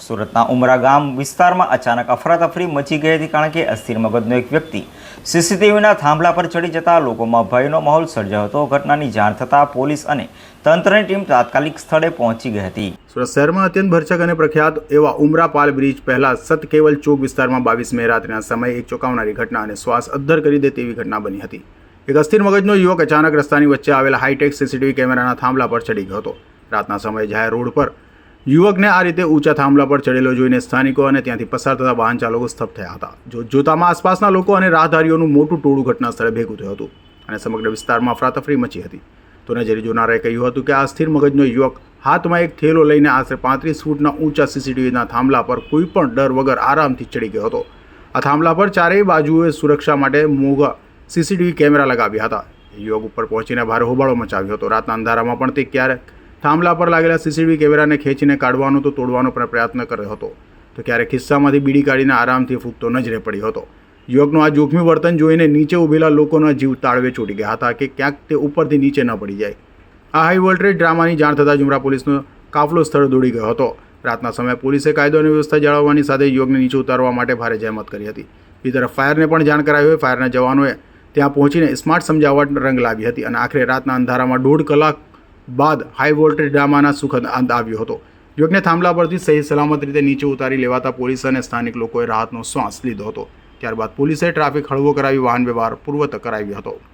સુરતના ઉમરા ગામ વિસ્તારમાં અચાનક અફરાતફરી મચી ગઈ હતી, કારણ કે અસ્થિર મગજનો એક વ્યક્તિ સીસીટીવીના થાંભલા પર ચડી જતા લોકોમાં ભયનો માહોલ સર્જાયો હતો. ઘટનાની જાણ થતાં પોલીસ અને તંત્રની ટીમ તાત્કાલિક સ્થળે પહોંચી ગઈ હતી. સુરત શહેરમાં અત્યંત ભરચક અને પ્રખ્યાત એવા ઉમરા પાલ બ્રિજ પહેલા સતકેવલ ચોક વિસ્તારમાં 22 મે રાત્રિના સમયે એક ચોંકાવનારી ઘટના અને શ્વાસ અદ્ધર કરી દે તેવી ઘટના બની હતી. એક અસ્થિર મગજનો યુવક અચાનક રસ્તાની વચ્ચે આવેલા હાઈટેક સીસીટીવી કેમેરાના થાંભલા પર ચડી ગયો હતો. રાતના સમયે જાહેર રોડ પર યુવકને આ રીતે ઊંચા થાંભલા પર ચડેલો જોઈને સ્થાનિકો અને ત્યાંથી પસાર થતા વાહન ચાલકો સ્તબ્ધ થયા હતા. જોતામાં આસપાસના લોકો અને રાહદારીઓનું મોટું ટોળું ઘટના સ્થળે ભેગું થયું હતું અને સમગ્ર વિસ્તારમાં અફરાતફરી મચી હતી. તો નજરે જોનારાએ કહ્યું હતું કે આ અસ્થિર મગજનો યુવક હાથમાં એક થેલો લઈને આશરે 35 ફૂટના ઊંચા સીસીટીવીના થાંભલા પર કોઈ પણ ડર વગર આરામથી ચડી ગયો હતો. આ થાંભલા પર ચારેય બાજુએ સુરક્ષા માટે મોંઘા સીસીટીવી કેમેરા લગાવ્યા હતા. યુવક ઉપર પહોંચીને ભારે હોબાળો મચાવ્યો હતો. રાતના અંધારામાં પણ તે ક્યારેક થાંભલા પર લાગેલા સીસીટીવી કેમેરાને ખેંચીને કાઢવાનો તો તોડવાનો પણ પ્રયત્ન કર્યો હતો, તો ક્યારેક ખિસ્સામાંથી બીડી કાઢીને આરામથી ફૂંકતો નજરે પડ્યો હતો. યુવકનું આ જોખમી વર્તન જોઈને નીચે ઊભેલા લોકોના જીવ તાળવે ચોંટી ગયા હતા કે ક્યાંક તે ઉપરથી નીચે ન પડી જાય. આ હાઈ વોલ્ટેજ ડ્રામાની જાણ થતાં ઉમરા પોલીસનો કાફલો સ્થળ દોડી ગયો હતો. રાતના સમયે પોલીસે કાયદો અને વ્યવસ્થા જાળવવાની સાથે યુવકને નીચે ઉતારવા માટે ભારે જહેમત કરી હતી. બીજી તરફ ફાયરને પણ જાણ કરાવી હોય. ફાયરના જવાનોએ ત્યાં પહોંચીને સ્માર્ટ સમજાવટ રંગ લાવી હતી અને આખરે રાતના અંધારામાં 1.5 કલાક બાદ હાઈ વોલ્ટેજ ડ્રામાના સુખદ અંત આવ્યો હતો. યુવકને થાંભલા પરથી સહી સલામત રીતે નીચે ઉતારી લેવાતા પોલીસ અને સ્થાનિક લોકોએ રાહતનો શ્વાસ લીધો હતો. ત્યારબાદ પોલીસે ટ્રાફિક હળવો કરાવી વાહન વ્યવહાર પૂર્વવત કરાવ્યો હતો.